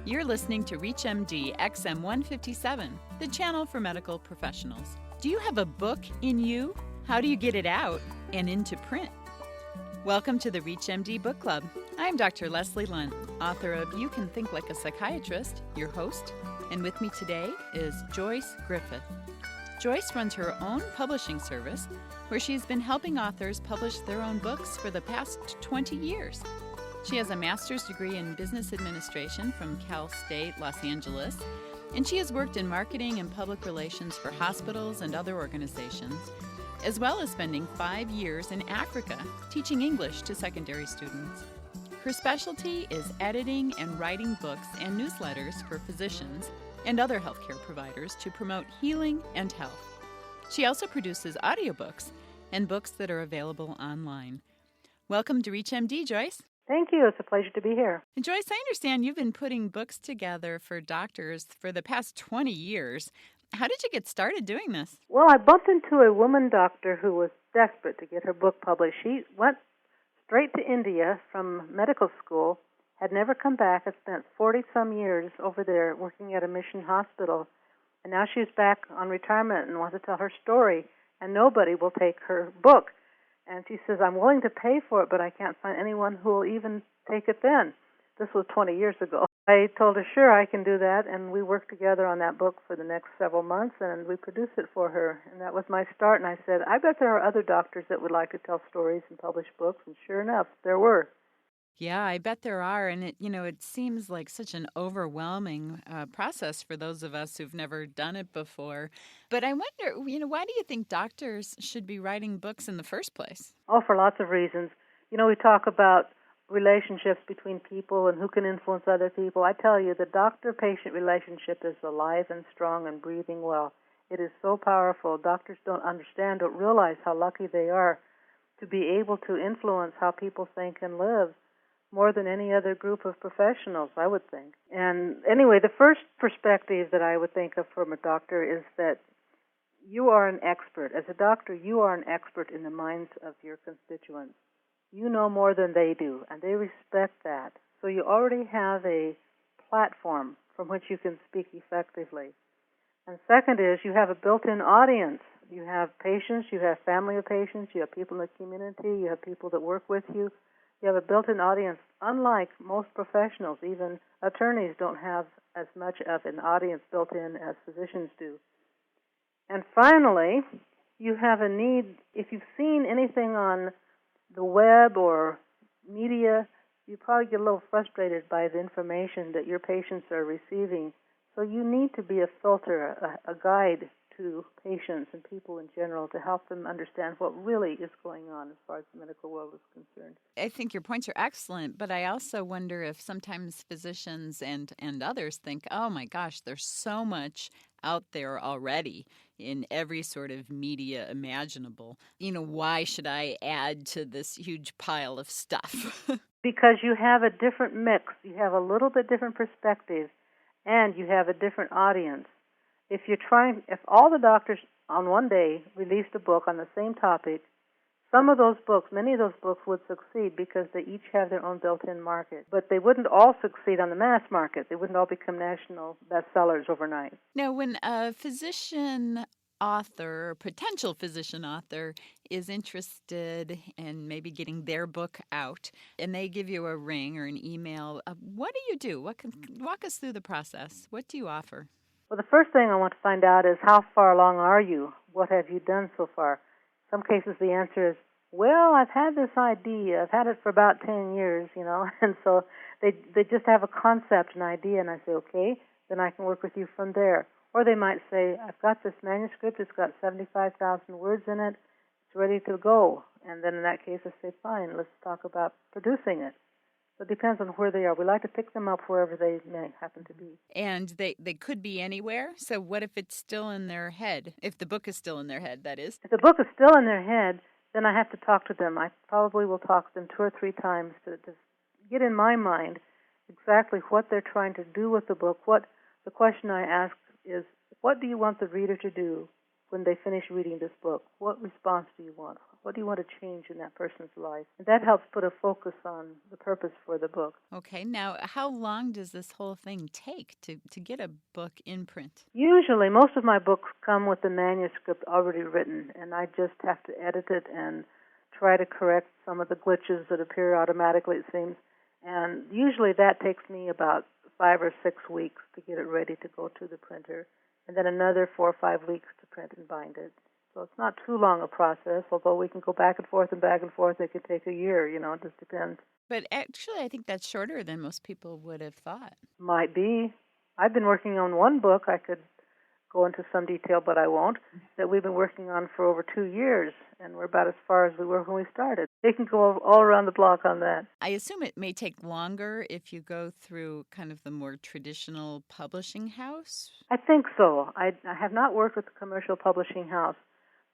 You're listening to ReachMD XM157, the channel for medical professionals. Do you have a book in you? How do you get it out and into print? Welcome to the ReachMD Book Club. I'm Dr. Leslie Lundt, author of You Can Think Like a Psychiatrist, your host, and with me today is Joyce Griffith. Joyce runs her own publishing service where she's been helping authors publish their own books for the past 20 years. She has a master's degree in business administration from Cal State, Los Angeles, and she has worked in marketing and public relations for hospitals and other organizations, as well as spending 5 years in Africa teaching English to secondary students. Her specialty is editing and writing books and newsletters for physicians and other healthcare providers to promote healing and health. She also produces audiobooks and books that are available online. Welcome to ReachMD, Joyce. Thank you. It's a pleasure to be here. And Joyce, I understand you've been putting books together for doctors for the past 20 years. How did you get started doing this? Well, I bumped into a woman doctor who was desperate to get her book published. She went straight to India from medical school, had never come back, had spent 40-some years over there working at a mission hospital, and now she's back on retirement and wants to tell her story, and nobody will take her book. And she says, I'm willing to pay for it, but I can't find anyone who will even take it then. This was 20 years ago. I told her, sure, I can do that, and we worked together on that book for the next several months, and we produced it for her. And that was my start, and I said, I bet there are other doctors that would like to tell stories and publish books, and sure enough, there were. Yeah, I bet there are, and it seems like such an overwhelming process for those of us who've never done it before. But I wonder, why do you think doctors should be writing books in the first place? Oh, for lots of reasons. We talk about relationships between people and who can influence other people. I tell you, the doctor-patient relationship is alive and strong and breathing well. It is so powerful. Doctors don't realize how lucky they are to be able to influence how people think and live, more than any other group of professionals, I would think. And anyway, the first perspective that I would think of from a doctor is that you are an expert. As a doctor, you are an expert in the minds of your constituents. You know more than they do, and they respect that. So you already have a platform from which you can speak effectively. And second is you have a built-in audience. You have patients, you have family of patients, you have people in the community, you have people that work with you. You have a built-in audience. Unlike most professionals, even attorneys don't have as much of an audience built in as physicians do. And finally, you have a need. If you've seen anything on the web or media, you probably get a little frustrated by the information that your patients are receiving. So you need to be a filter, a guide to patients and people in general to help them understand what really is going on as far as the medical world is concerned. I think your points are excellent, but I also wonder if sometimes physicians and others think, oh my gosh, there's so much out there already in every sort of media imaginable. Why should I add to this huge pile of stuff? Because you have a different mix. You have a little bit different perspective, and you have a different audience. If all the doctors on one day released a book on the same topic, many of those books would succeed because they each have their own built-in market. But they wouldn't all succeed on the mass market. They wouldn't all become national bestsellers overnight. Now, when a physician author, or potential physician author, is interested in maybe getting their book out, and they give you a ring or an email, what do you do? Walk us through the process. What do you offer? Well, the first thing I want to find out is how far along are you? What have you done so far? In some cases the answer is, well, I've had this idea. I've had it for about 10 years, and so they just have a concept, an idea, and I say, okay, then I can work with you from there. Or they might say, I've got this manuscript. It's got 75,000 words in it. It's ready to go. And then in that case I say, fine, let's talk about producing it. So it depends on where they are. We like to pick them up wherever they may happen to be. And they could be anywhere? So what if it's still in their head? If the book is still in their head, that is? If the book is still in their head, then I have to talk to them. I probably will talk to them 2 or 3 times to just get in my mind exactly what they're trying to do with the book. The question I ask is, what do you want the reader to do when they finish reading this book? What response do you want? What do you want to change in that person's life? And that helps put a focus on the purpose for the book. Okay, now how long does this whole thing take to get a book in print? Usually, most of my books come with the manuscript already written, and I just have to edit it and try to correct some of the glitches that appear automatically, it seems. And usually that takes me about 5 or 6 weeks to get it ready to go to the printer, and then another 4 or 5 weeks to print and bind it. So it's not too long a process, although we can go back and forth and back and forth. It could take a year, it just depends. But actually, I think that's shorter than most people would have thought. Might be. I've been working on one book. I could go into some detail, but I won't, that we've been working on for over 2 years, and we're about as far as we were when we started. They can go all around the block on that. I assume it may take longer if you go through kind of the more traditional publishing house? I think so. I have not worked with the commercial publishing house,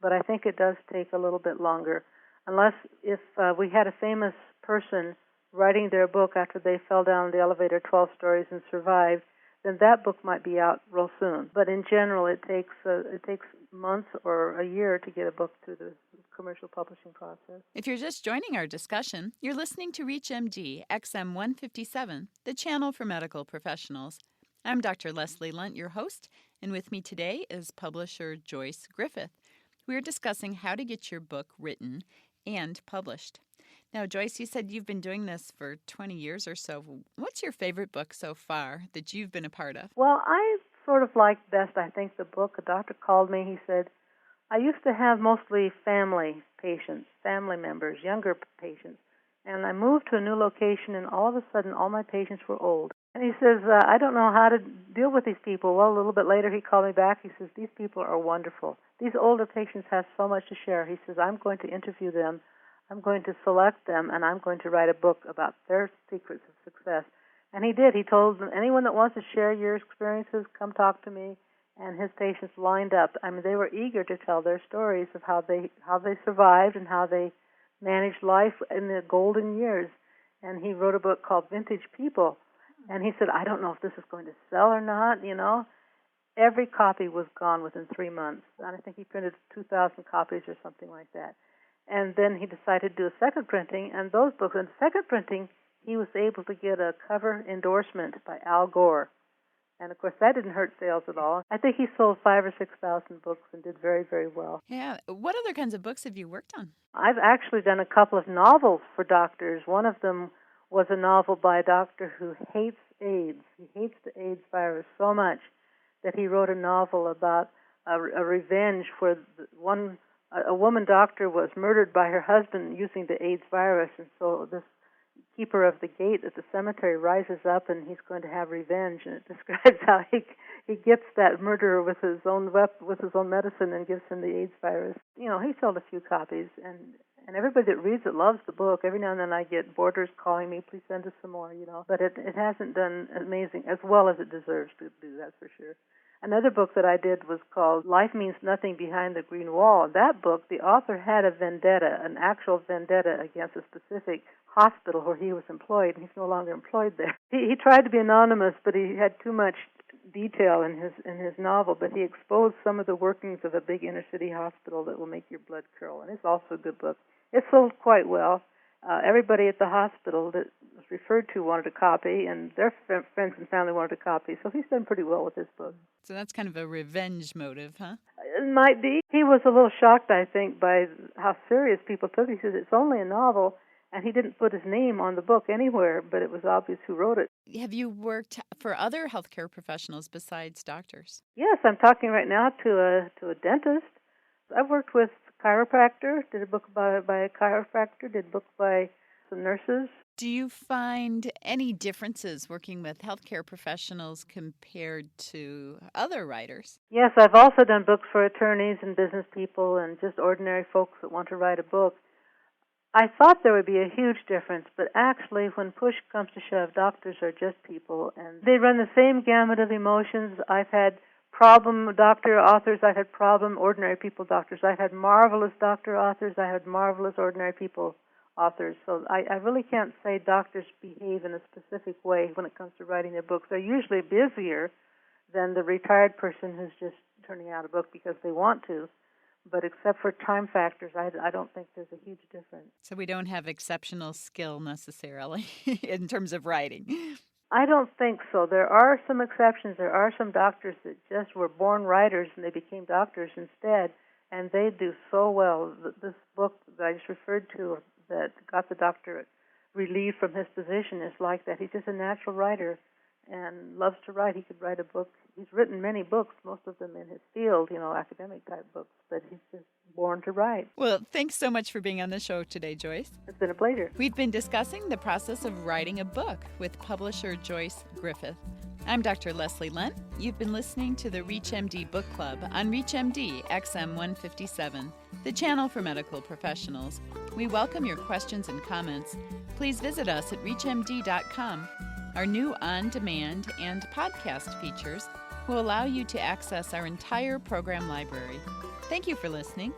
but I think it does take a little bit longer, unless if we had a famous person writing their book after they fell down the elevator 12 stories and survived, then that book might be out real soon. But in general, it takes months or a year to get a book through the commercial publishing process. If you're just joining our discussion, you're listening to ReachMD XM 157, the channel for medical professionals. I'm Dr. Leslie Lundt, your host, and with me today is publisher Joyce Griffith. We're discussing how to get your book written and published. Now, Joyce, you said you've been doing this for 20 years or so. What's your favorite book so far that you've been a part of? Well, I sort of liked best, I think, the book. A doctor called me. He said, I used to have mostly family patients, family members, younger patients. And I moved to a new location, and all of a sudden, all my patients were old. And he says, I don't know how to deal with these people. Well, a little bit later, he called me back. He says, these people are wonderful. These older patients have so much to share. He says, I'm going to interview them. I'm going to select them, and I'm going to write a book about their secrets of success. And he did. He told anyone that wants to share your experiences, come talk to me. And his patients lined up. I mean, they were eager to tell their stories of how they survived and how they managed life in the golden years. And he wrote a book called Vintage People. And he said, I don't know if this is going to sell or not, Every copy was gone within 3 months. And I think he printed 2,000 copies or something like that. And then he decided to do a second printing, and those books, in the second printing, he was able to get a cover endorsement by Al Gore. And, of course, that didn't hurt sales at all. I think he sold 5,000 or 6,000 books and did very, very well. Yeah. What other kinds of books have you worked on? I've actually done a couple of novels for doctors. One of them was a novel by a doctor who hates AIDS. He hates the AIDS virus so much that he wrote a novel about a revenge where a woman doctor was murdered by her husband using the AIDS virus, and so this keeper of the gate at the cemetery rises up, and he's going to have revenge. And it describes how he gets that murderer with his own medicine and gives him the AIDS virus. He sold a few copies, and everybody that reads it loves the book. Every now and then I get boarders calling me, please send us some more, But it hasn't done amazing as well as it deserves to do, that's for sure. Another book that I did was called Life Means Nothing Behind the Green Wall. That book, the author had a vendetta, an actual vendetta against a specific hospital where he was employed, and he's no longer employed there. He tried to be anonymous, but he had too much detail in his novel, but he exposed some of the workings of a big inner-city hospital that will make your blood curl, and it's also a good book. It sold quite well. Everybody at the hospital that was referred to wanted a copy, and their friends and family wanted a copy, so he's done pretty well with this book. So that's kind of a revenge motive, huh? It might be. He was a little shocked, I think, by how serious people took it. He says it's only a novel, and he didn't put his name on the book anywhere, but it was obvious who wrote it. Have you worked for other healthcare professionals besides doctors? Yes, I'm talking right now to a dentist. I've worked with a chiropractor, did a book by a chiropractor, did a book by some nurses. Do you find any differences working with healthcare professionals compared to other writers? Yes, I've also done books for attorneys and business people and just ordinary folks that want to write a book. I thought there would be a huge difference, but actually when push comes to shove, doctors are just people, and they run the same gamut of emotions. I've had problem doctor authors, I've had problem ordinary people doctors, I've had marvelous doctor authors, I had marvelous ordinary people authors. So I really can't say doctors behave in a specific way when it comes to writing their books. They're usually busier than the retired person who's just turning out a book because they want to. But except for time factors, I don't think there's a huge difference. So we don't have exceptional skill necessarily in terms of writing. I don't think so. There are some exceptions. There are some doctors that just were born writers and they became doctors instead, and they do so well. This book that I just referred to that got the doctor relieved from his position is like that. He's just a natural writer and loves to write. He could write a book. He's written many books, most of them in his field, academic type books, but he's just born to write. Well, thanks so much for being on the show today, Joyce. It's been a pleasure. We've been discussing the process of writing a book with publisher Joyce Griffith. I'm Dr. Leslie Lundt. You've been listening to the ReachMD Book Club on ReachMD XM 157, the channel for medical professionals. We welcome your questions and comments. Please visit us at reachmd.com. Our new on-demand and podcast features will allow you to access our entire program library. Thank you for listening.